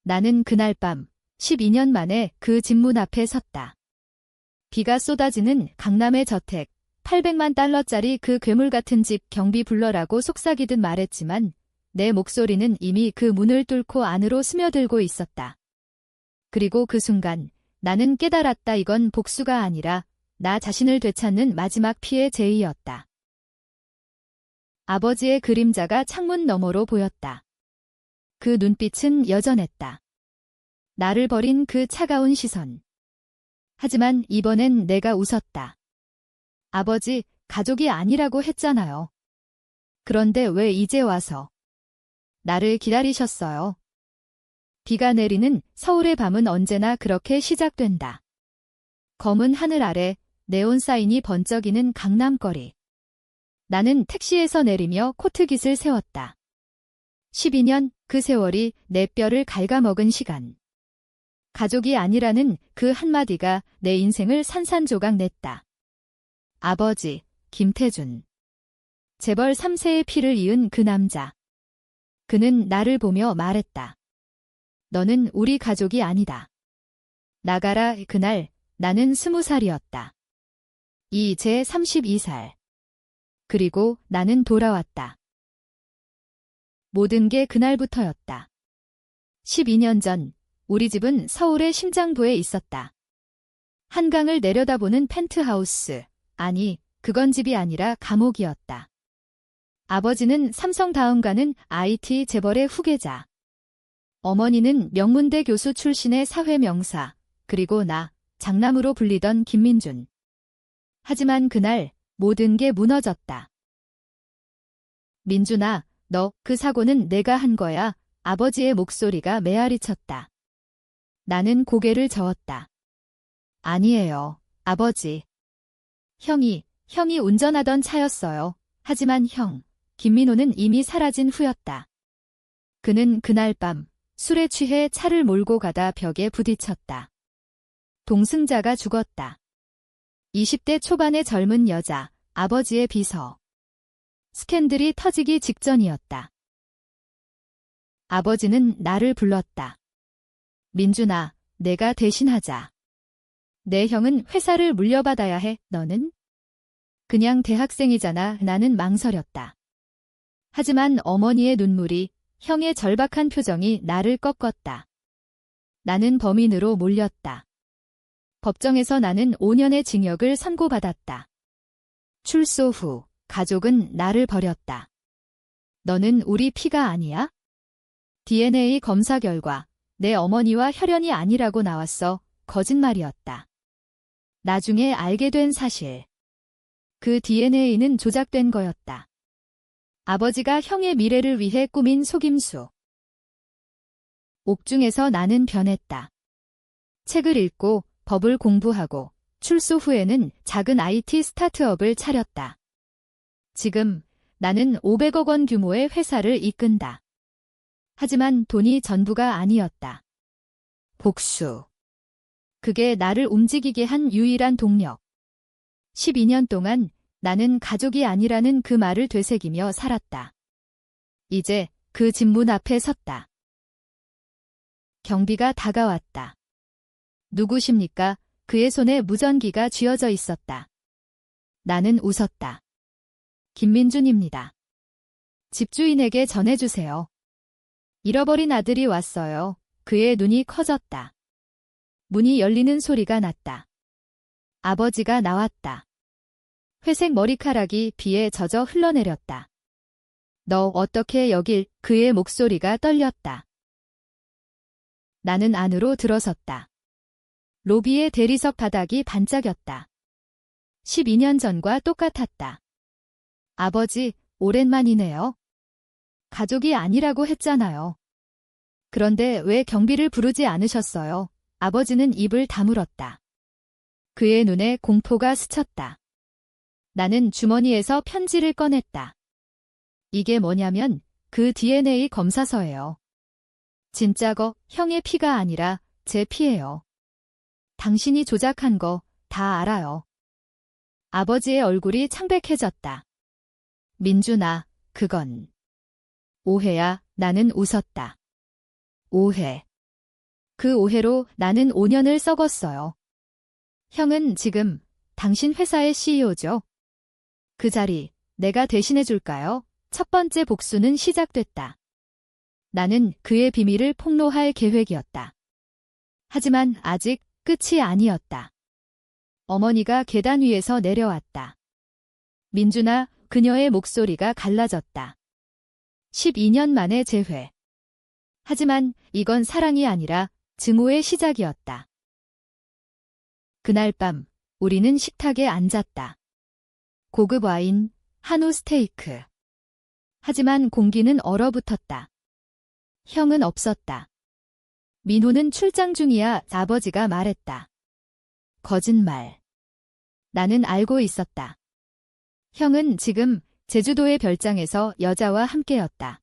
나는 그날 밤 12년 만에 그 집 문 앞에 섰다. 비가 쏟아지는 강남의 저택, 800만 달러짜리 그 괴물 같은 집 경비 불러라고 속삭이듯 말했지만 내 목소리는 이미 그 문을 뚫고 안으로 스며들고 있었다. 그리고 그 순간 나는 깨달았다. 이건 복수가 아니라 나 자신을 되찾는 마지막 피해 제의였다. 아버지의 그림자가 창문 너머로 보였다. 그 눈빛은 여전했다. 나를 버린 그 차가운 시선. 하지만 이번엔 내가 웃었다. 아버지, 가족이 아니라고 했잖아요. 그런데 왜 이제 와서 나를 기다리셨어요? 비가 내리는 서울의 밤은 언제나 그렇게 시작된다. 검은 하늘 아래 네온 사인이 번쩍이는 강남거리. 나는 택시에서 내리며 코트깃을 세웠다. 12년, 그 세월이 내 뼈를 갉아먹은 시간. 가족이 아니라는 그 한마디가 내 인생을 산산조각 냈다. 아버지, 김태준. 재벌 3세의 피를 이은 그 남자. 그는 나를 보며 말했다. 너는 우리 가족이 아니다. 나가라. 그날 나는 20살이었다. 이제 32살. 그리고 나는 돌아왔다. 모든 게 그날부터였다. 12년 전 우리 집은 서울의 심장부에 있었다. 한강을 내려다보는 펜트하우스. 아니, 그건 집이 아니라 감옥이었다. 아버지는 삼성다음 가는 IT 재벌의 후계자. 어머니는 명문대 교수 출신의 사회명사. 그리고 나, 장남으로 불리던 김민준. 하지만 그날 모든 게 무너졌다. 민준아, 너 그 사고는 내가 한 거야. 아버지의 목소리가 메아리쳤다. 나는 고개를 저었다. 아니에요, 아버지. 형이 운전하던 차였어요. 하지만 형, 김민호는 이미 사라진 후였다. 그는 그날 밤 술에 취해 차를 몰고 가다 벽에 부딪혔다. 동승자가 죽었다. 20대 초반의 젊은 여자, 아버지의 비서. 스캔들이 터지기 직전이었다. 아버지는 나를 불렀다. 민준아, 내가 대신하자. 내 형은 회사를 물려받아야 해. 너는? 그냥 대학생이잖아. 나는 망설였다. 하지만 어머니의 눈물이, 형의 절박한 표정이 나를 꺾었다. 나는 범인으로 몰렸다. 법정에서 나는 5년의 징역을 선고받았다. 출소 후 가족은 나를 버렸다. 너는 우리 피가 아니야? DNA 검사 결과 내 어머니와 혈연이 아니라고 나왔어. 거짓말이었다. 나중에 알게 된 사실. 그 DNA는 조작된 거였다. 아버지가 형의 미래를 위해 꾸민 속임수. 옥중에서 나는 변했다. 책을 읽고 법을 공부하고 출소 후에는 작은 IT 스타트업을 차렸다. 지금 나는 500억 원 규모의 회사를 이끈다. 하지만 돈이 전부가 아니었다. 복수. 그게 나를 움직이게 한 유일한 동력. 12년 동안 나는 가족이 아니라는 그 말을 되새기며 살았다. 이제 그 집 문 앞에 섰다. 경비가 다가왔다. 누구십니까? 그의 손에 무전기가 쥐어져 있었다. 나는 웃었다. 김민준입니다. 집주인에게 전해주세요. 잃어버린 아들이 왔어요. 그의 눈이 커졌다. 문이 열리는 소리가 났다. 아버지가 나왔다. 회색 머리카락이 비에 젖어 흘러내렸다. 너 어떻게 여길? 그의 목소리가 떨렸다. 나는 안으로 들어섰다. 로비의 대리석 바닥이 반짝였다. 12년 전과 똑같았다. 아버지, 오랜만이네요. 가족이 아니라고 했잖아요. 그런데 왜 경비를 부르지 않으셨어요? 아버지는 입을 다물었다. 그의 눈에 공포가 스쳤다. 나는 주머니에서 편지를 꺼냈다. 이게 뭐냐면 그 DNA 검사서예요. 진짜 거 형의 피가 아니라 제 피예요. 당신이 조작한 거 다 알아요. 아버지의 얼굴이 창백해졌다. 민준아, 그건 오해야. 나는 웃었다. 오해. 그 오해로 나는 5년을 썩었어요. 형은 지금 당신 회사의 CEO죠. 그 자리 내가 대신해 줄까요? 첫 번째 복수는 시작됐다. 나는 그의 비밀을 폭로할 계획이었다. 하지만 아직 끝이 아니었다. 어머니가 계단 위에서 내려왔다. 민준아, 그녀의 목소리가 갈라졌다. 12년 만에 재회. 하지만 이건 사랑이 아니라 증오의 시작이었다. 그날 밤 우리는 식탁에 앉았다. 고급 와인, 한우 스테이크. 하지만 공기는 얼어붙었다. 형은 없었다. 민호는 출장 중이야, 아버지가 말했다. 거짓말. 나는 알고 있었다. 형은 지금 제주도의 별장에서 여자와 함께였다.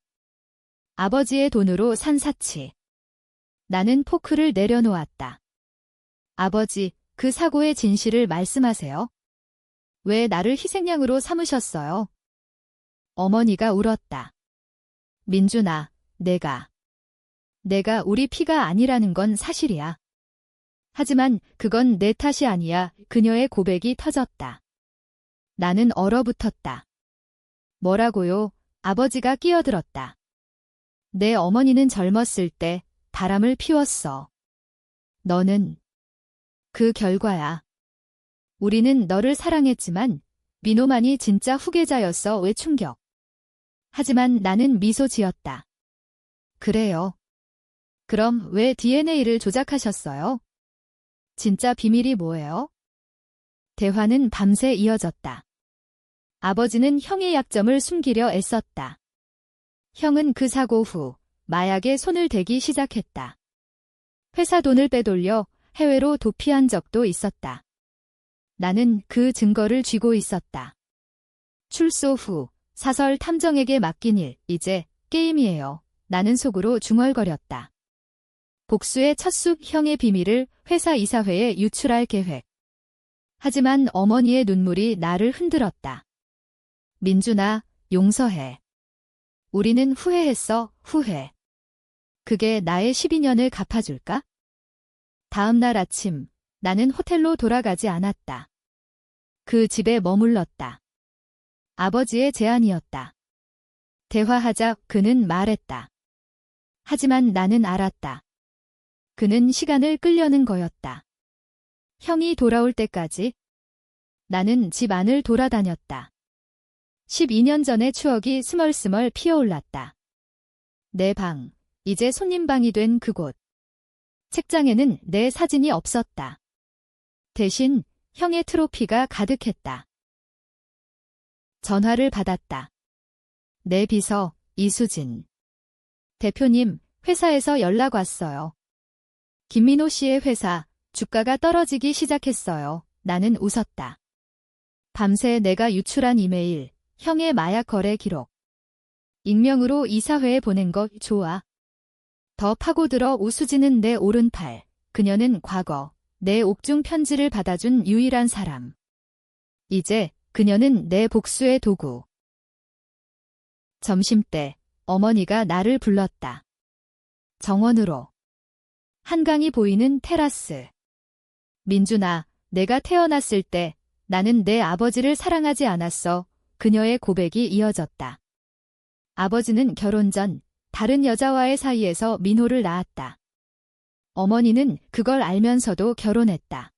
아버지의 돈으로 산 사치. 나는 포크를 내려놓았다. 아버지, 그 사고의 진실을 말씀하세요. 왜 나를 희생양으로 삼으셨어요? 어머니가 울었다. 민준아, 내가 우리 피가 아니라는 건 사실이야. 하지만 그건 내 탓이 아니야. 그녀의 고백이 터졌다. 나는 얼어붙었다. 뭐라고요? 아버지가 끼어들었다. 내 어머니는 젊었을 때 바람을 피웠어. 너는 그 결과야. 우리는 너를 사랑했지만 민호만이 진짜 후계자였어. 왜 충격. 하지만 나는 미소 지었다. 그래요. 그럼 왜 DNA를 조작하셨어요? 진짜 비밀이 뭐예요? 대화는 밤새 이어졌다. 아버지는 형의 약점을 숨기려 애썼다. 형은 그 사고 후 마약에 손을 대기 시작했다. 회사 돈을 빼돌려 해외로 도피한 적도 있었다. 나는 그 증거를 쥐고 있었다. 출소 후 사설 탐정에게 맡긴 일, 이제 게임이에요. 나는 속으로 중얼거렸다. 복수의 첫 숲, 형의 비밀을 회사 이사회에 유출할 계획. 하지만 어머니의 눈물이 나를 흔들었다. 민준아, 용서해. 우리는 후회했어, 후회. 그게 나의 12년을 갚아줄까? 다음 날 아침, 나는 호텔로 돌아가지 않았다. 그 집에 머물렀다. 아버지의 제안이었다. 대화하자, 그는 말했다. 하지만 나는 알았다. 그는 시간을 끌려는 거였다. 형이 돌아올 때까지 나는 집 안을 돌아다녔다. 12년 전의 추억이 스멀스멀 피어올랐다. 내 방, 이제 손님방이 된 그곳. 책장에는 내 사진이 없었다. 대신 형의 트로피가 가득했다. 전화를 받았다. 내 비서, 이수진. 대표님, 회사에서 연락 왔어요. 김민호 씨의 회사, 주가가 떨어지기 시작했어요. 나는 웃었다. 밤새 내가 유출한 이메일, 형의 마약 거래 기록. 익명으로 이사회에 보낸 거 좋아. 더 파고들어. 우수진은 내 오른팔, 그녀는 과거, 내 옥중 편지를 받아준 유일한 사람. 이제 그녀는 내 복수의 도구. 점심때 어머니가 나를 불렀다. 정원으로. 한강이 보이는 테라스. 민준아, 내가 태어났을 때 나는 내 아버지를 사랑하지 않았어. 그녀의 고백이 이어졌다. 아버지는 결혼 전 다른 여자와의 사이에서 민호를 낳았다. 어머니는 그걸 알면서도 결혼했다.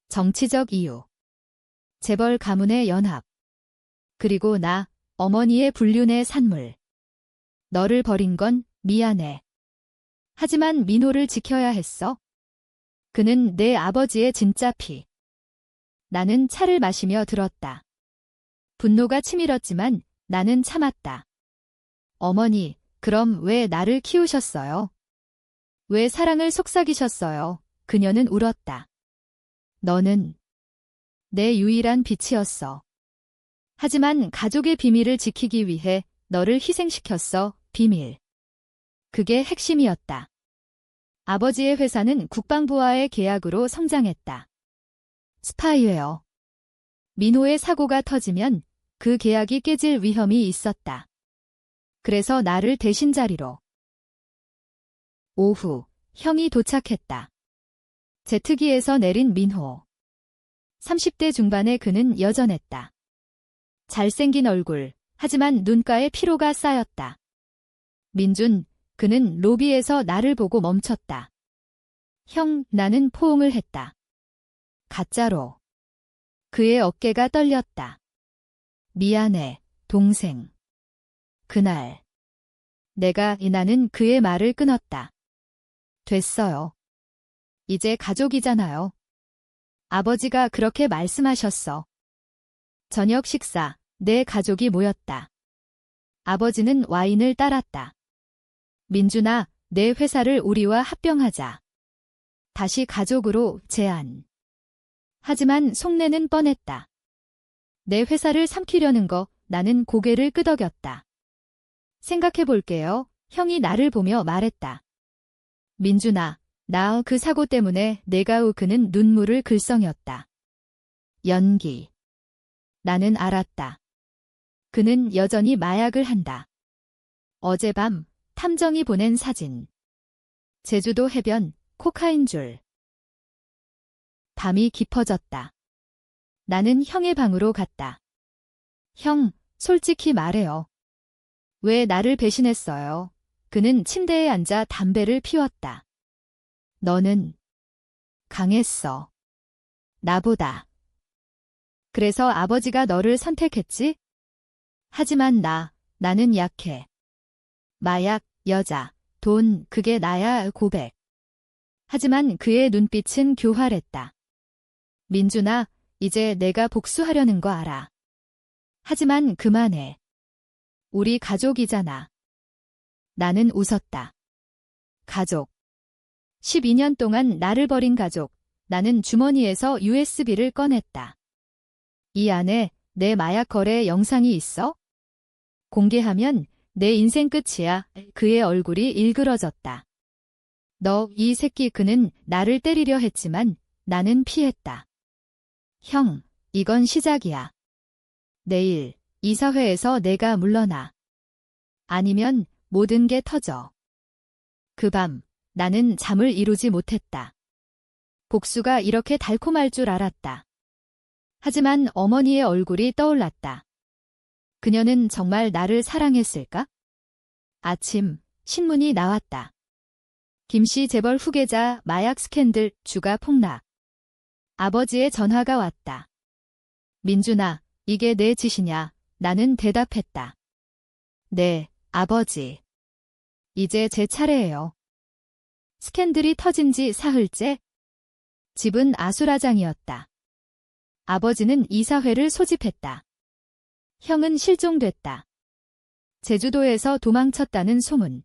정치적 이유. 재벌 가문의 연합. 그리고 나, 어머니의 불륜의 산물. 너를 버린 건 미안해. 하지만 민호를 지켜야 했어. 그는 내 아버지의 진짜 피. 나는 차를 마시며 들었다. 분노가 치밀었지만 나는 참았다. 어머니, 그럼 왜 나를 키우셨어요? 왜 사랑을 속삭이셨어요? 그녀는 울었다. 너는 내 유일한 빛이었어. 하지만 가족의 비밀을 지키기 위해 너를 희생시켰어, 비밀. 그게 핵심이었다. 아버지의 회사는 국방부와의 계약으로 성장했다. 스파이웨어. 민호의 사고가 터지면 그 계약이 깨질 위험이 있었다. 그래서 나를 대신 자리로. 오후, 형이 도착했다. 제트기에서 내린 민호. 30대 중반의 그는 여전했다. 잘생긴 얼굴, 하지만 눈가에 피로가 쌓였다. 민준, 그는 로비에서 나를 보고 멈췄다. 형, 나는 포옹을 했다. 가짜로. 그의 어깨가 떨렸다. 미안해, 동생. 그날. 나는 그의 말을 끊었다. 됐어요. 이제 가족이잖아요. 아버지가 그렇게 말씀하셨어. 저녁 식사, 내 가족이 모였다. 아버지는 와인을 따랐다. 민준아, 내 회사를 우리와 합병하자. 다시 가족으로 제안. 하지만 속내는 뻔했다. 내 회사를 삼키려는 거, 나는 고개를 끄덕였다. 생각해 볼게요. 형이 나를 보며 말했다. 민준아, 나 그 사고 때문에 내가 그는 눈물을 글썽였다. 연기. 나는 알았다. 그는 여전히 마약을 한다. 어젯밤 탐정이 보낸 사진. 제주도 해변, 코카인 줄. 밤이 깊어졌다. 나는 형의 방으로 갔다. 형, 솔직히 말해요. 왜 나를 배신했어요? 그는 침대에 앉아 담배를 피웠다. 너는 강했어. 나보다. 그래서 아버지가 너를 선택했지? 하지만 나는 약해. 마약, 여자, 돈, 그게 나야 고백. 하지만 그의 눈빛은 교활했다. 민준아, 이제 내가 복수하려는 거 알아. 하지만 그만해. 우리 가족이잖아. 나는 웃었다. 가족. 12년 동안 나를 버린 가족. 나는 주머니에서 USB를 꺼냈다. 이 안에 내 마약 거래 영상이 있어? 공개하면 내 인생 끝이야. 그의 얼굴이 일그러졌다. 너, 이 새끼. 그는 나를 때리려 했지만 나는 피했다. 형, 이건 시작이야. 내일 이사회에서 내가 물러나. 아니면 모든 게 터져. 그 밤 나는 잠을 이루지 못했다. 복수가 이렇게 달콤할 줄 알았다. 하지만 어머니의 얼굴이 떠올랐다. 그녀는 정말 나를 사랑했을까? 아침 신문이 나왔다. 김씨 재벌 후계자 마약 스캔들 주가 폭락. 아버지의 전화가 왔다. 민준아, 이게 내 짓이냐? 나는 대답했다. 네, 아버지. 이제 제 차례예요. 스캔들이 터진 지 사흘째. 집은 아수라장이었다. 아버지는 이사회를 소집했다. 형은 실종됐다. 제주도에서 도망쳤다는 소문.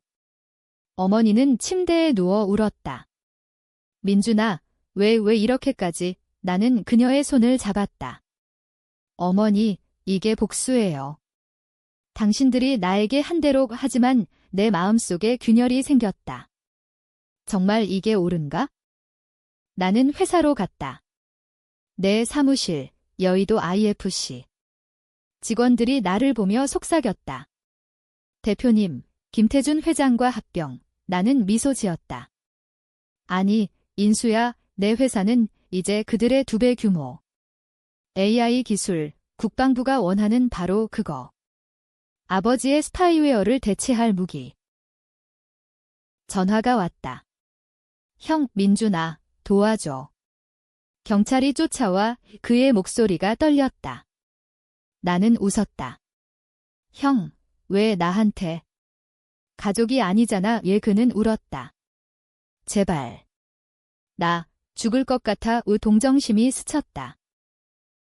어머니는 침대에 누워 울었다. 민준아, 왜 이렇게까지? 나는 그녀의 손을 잡았다. 어머니, 이게 복수예요. 당신들이 나에게 한 대로 하지만 내 마음속에 균열이 생겼다. 정말 이게 옳은가? 나는 회사로 갔다. 내 사무실, 여의도 IFC. 직원들이 나를 보며 속삭였다. 대표님, 김태준 회장과 합병. 나는 미소 지었다. 아니, 인수야, 내 회사는 이제 그들의 2배 규모. AI 기술, 국방부가 원하는 바로 그거. 아버지의 스파이웨어를 대체할 무기. 전화가 왔다. 형, 민준아, 도와줘. 경찰이 쫓아와 그의 목소리가 떨렸다. 나는 웃었다. 형, 왜 나한테? 가족이 아니잖아. 그는 울었다. 제발. 나 죽을 것 같아. 동정심이 스쳤다.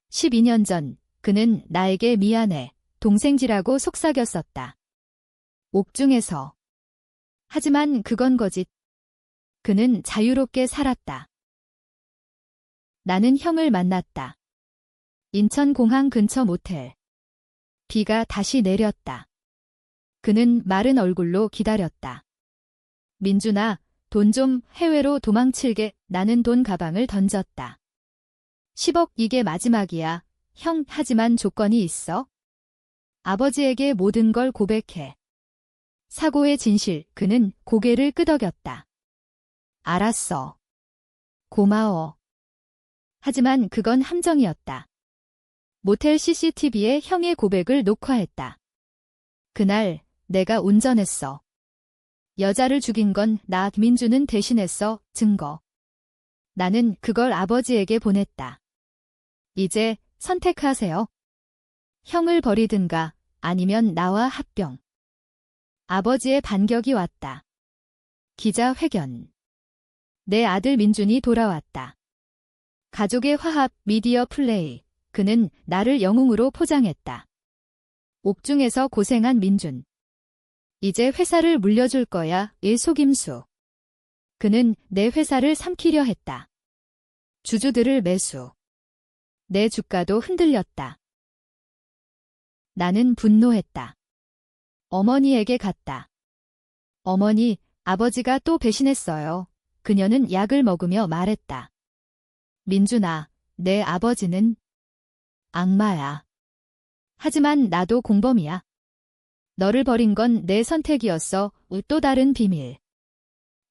12년 전 그는 나에게 미안해, 동생지라고 속삭였었다. 옥중에서. 하지만 그건 거짓. 그는 자유롭게 살았다. 나는 형을 만났다. 인천공항 근처 모텔. 비가 다시 내렸다. 그는 마른 얼굴로 기다렸다. 민준아, 돈 좀. 해외로 도망칠게. 나는 돈 가방을 던졌다. 10억. 이게 마지막이야. 형, 하지만 조건이 있어. 아버지에게 모든 걸 고백해. 사고의 진실. 그는 고개를 끄덕였다. 알았어. 고마워. 하지만 그건 함정이었다. 모텔 CCTV에 형의 고백을 녹화했다. 그날 내가 운전했어. 여자를 죽인 건 나 김민주는 대신했어. 증거. 나는 그걸 아버지에게 보냈다. 이제 선택하세요. 형을 버리든가 아니면 나와 합병. 아버지의 반격이 왔다. 기자회견. 내 아들 민준이 돌아왔다. 가족의 화합, 미디어 플레이. 그는 나를 영웅으로 포장했다. 옥중에서 고생한 민준. 이제 회사를 물려줄 거야. 의 속임수. 그는 내 회사를 삼키려 했다. 주주들을 매수. 내 주가도 흔들렸다. 나는 분노했다. 어머니에게 갔다. 어머니, 아버지가 또 배신했어요. 그녀는 약을 먹으며 말했다. 민준아, 내 아버지는 악마야. 하지만 나도 공범이야. 너를 버린 건 내 선택이었어. 또 다른 비밀.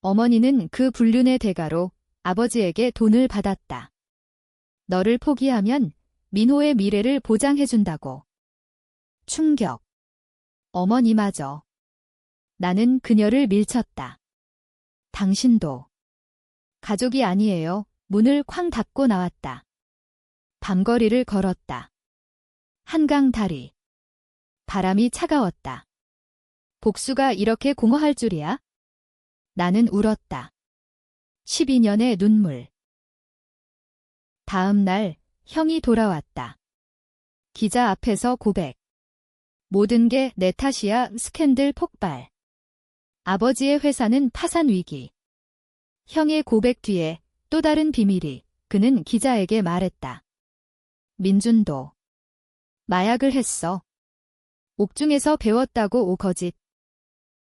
어머니는 그 불륜의 대가로 아버지에게 돈을 받았다. 너를 포기하면 민호의 미래를 보장해준다고. 충격. 어머니마저. 나는 그녀를 밀쳤다. 당신도. 가족이 아니에요. 문을 쾅 닫고 나왔다. 밤거리를 걸었다. 한강 다리. 바람이 차가웠다. 복수가 이렇게 공허할 줄이야? 나는 울었다. 12년의 눈물. 다음 날 형이 돌아왔다. 기자 앞에서 고백. 모든 게 내 탓이야. 스캔들 폭발. 아버지의 회사는 파산 위기. 형의 고백 뒤에 또 다른 비밀이. 그는 기자에게 말했다. 민준도 마약을 했어. 옥중에서 배웠다고. 거짓.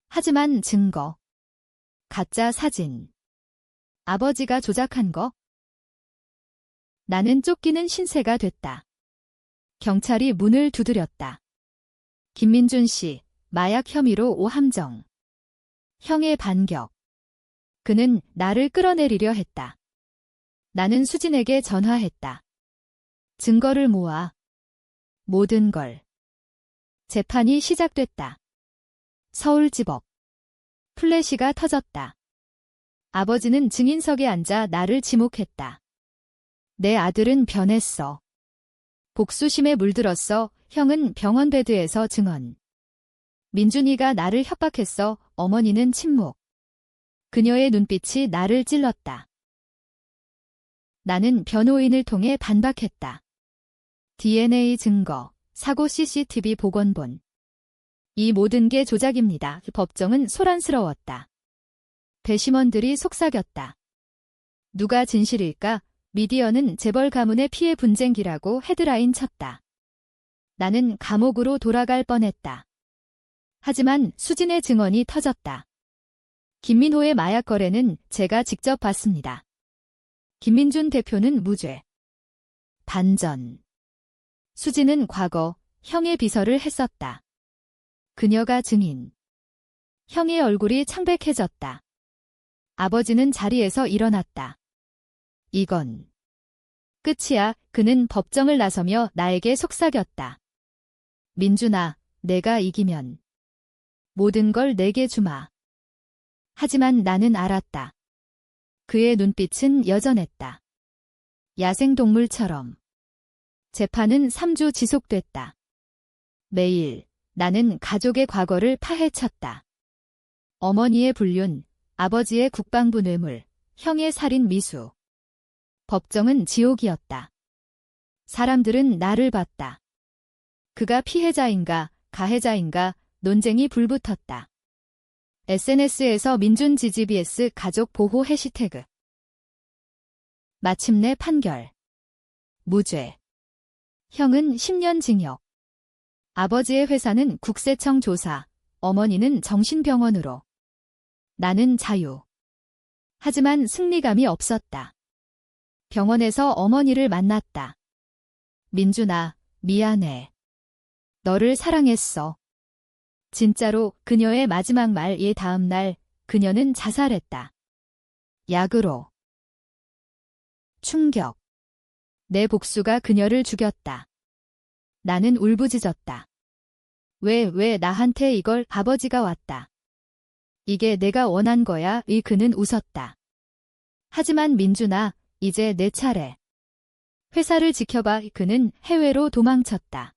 하지만 증거. 가짜 사진. 아버지가 조작한 거? 나는 쫓기는 신세가 됐다. 경찰이 문을 두드렸다. 김민준 씨, 마약 혐의로 오함정. 형의 반격. 그는 나를 끌어내리려 했다. 나는 수진에게 전화했다. 증거를 모아. 모든 걸. 재판이 시작됐다. 서울지법. 플래시가 터졌다. 아버지는 증인석에 앉아 나를 지목했다. 내 아들은 변했어. 복수심에 물들었어. 형은 병원 베드에서 증언. 민준이가 나를 협박했어. 어머니는 침묵. 그녀의 눈빛이 나를 찔렀다. 나는 변호인을 통해 반박했다. DNA 증거, 사고 CCTV 복원본. 이 모든 게 조작입니다. 법정은 소란스러웠다. 배심원들이 속삭였다. 누가 진실일까? 미디어는 재벌 가문의 피해 분쟁기라고 헤드라인 쳤다. 나는 감옥으로 돌아갈 뻔했다. 하지만 수진의 증언이 터졌다. 김민호의 마약 거래는 제가 직접 봤습니다. 김민준 대표는 무죄. 반전. 수진은 과거 형의 비서를 했었다. 그녀가 증인. 형의 얼굴이 창백해졌다. 아버지는 자리에서 일어났다. 이건 끝이야. 그는 법정을 나서며 나에게 속삭였다. 민준아, 내가 이기면 모든 걸 내게 주마. 하지만 나는 알았다. 그의 눈빛은 여전했다. 야생동물처럼. 재판은 3주 지속됐다. 매일 나는 가족의 과거를 파헤쳤다. 어머니의 불륜, 아버지의 국방부 뇌물, 형의 살인 미수. 법정은 지옥이었다. 사람들은 나를 봤다. 그가 피해자인가, 가해자인가, 논쟁이 불붙었다. SNS에서 민준 GGBS 가족 보호 해시태그. 마침내 판결. 무죄. 형은 10년 징역. 아버지의 회사는 국세청 조사, 어머니는 정신병원으로. 나는 자유. 하지만 승리감이 없었다. 병원에서 어머니를 만났다. 민준아, 미안해. 너를 사랑했어. 진짜로. 그녀의 마지막 말의 다음 날 그녀는 자살했다. 약으로. 충격. 내 복수가 그녀를 죽였다. 나는 울부짖었다. 왜 나한테 이걸? 아버지가 왔다. 이게 내가 원한 거야? 그는 웃었다. 하지만 민준아, 이제 내 차례. 회사를 지켜봐. 그는 해외로 도망쳤다.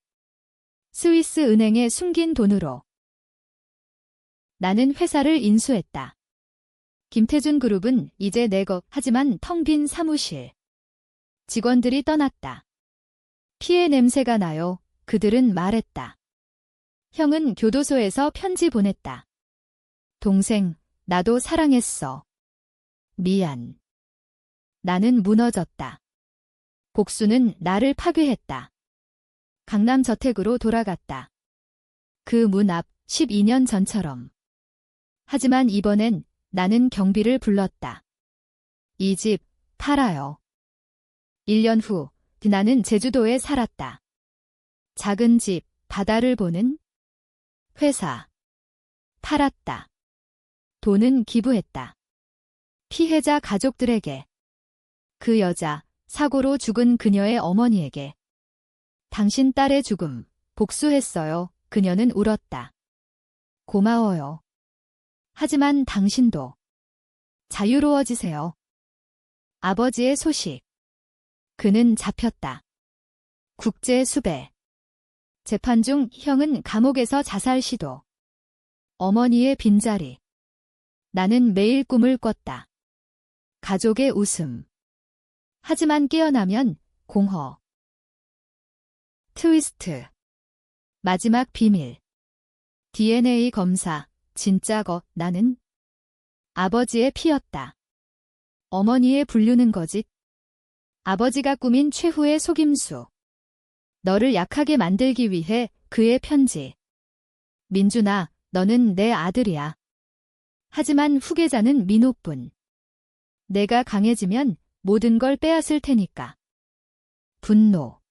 스위스 은행에 숨긴 돈으로. 나는 회사를 인수했다. 김태준 그룹은 이제 내 것. 하지만 텅 빈 사무실. 직원들이 떠났다. 피해 냄새가 나요. 그들은 말했다. 형은 교도소에서 편지 보냈다. 동생, 나도 사랑했어. 미안. 나는 무너졌다. 복수는 나를 파괴했다. 강남 저택으로 돌아갔다. 그 문 앞 12년 전처럼. 하지만 이번엔 나는 경비를 불렀다. 이 집 팔아요. 1년 후 나는 제주도에 살았다. 작은 집, 바다를 보는 회사. 팔았다. 돈은 기부했다. 피해자 가족들에게. 그 여자, 사고로 죽은 그녀의 어머니에게. 당신 딸의 죽음, 복수했어요. 그녀는 울었다. 고마워요. 하지만 당신도 자유로워지세요. 아버지의 소식. 그는 잡혔다. 국제 수배. 재판 중 형은 감옥에서 자살 시도. 어머니의 빈자리. 나는 매일 꿈을 꿨다. 가족의 웃음. 하지만 깨어나면 공허. 트위스트. 마지막 비밀. DNA 검사. 진짜 나는 아버지의 피였다. 어머니의 불륜은 거짓. 아버지가 꾸민 최후의 속임수. 너를 약하게 만들기 위해 그의 편지. 민준아, 너는 내 아들이야. 하지만 후계자는 민호뿐. 내가 강해지면 모든 걸 빼앗을 테니까. 분노.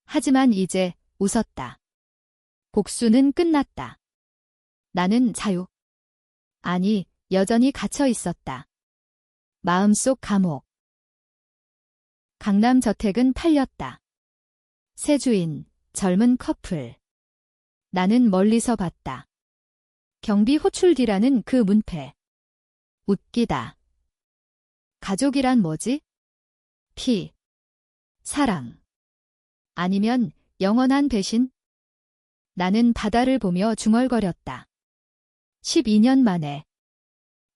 하지만 이제 웃었다. 복수는 끝났다. 나는 자유. 아니, 여전히 갇혀 있었다. 마음속 감옥. 강남 저택은 팔렸다. 새 주인, 젊은 커플. 나는 멀리서 봤다. 경비 호출 뒤라는 그 문패. 웃기다. 가족이란 뭐지? 피. 사랑. 아니면 영원한 배신? 나는 바다를 보며 중얼거렸다. 12년 만에.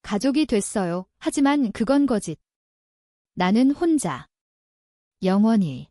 가족이 됐어요. 하지만 그건 거짓. 나는 혼자. 영원히.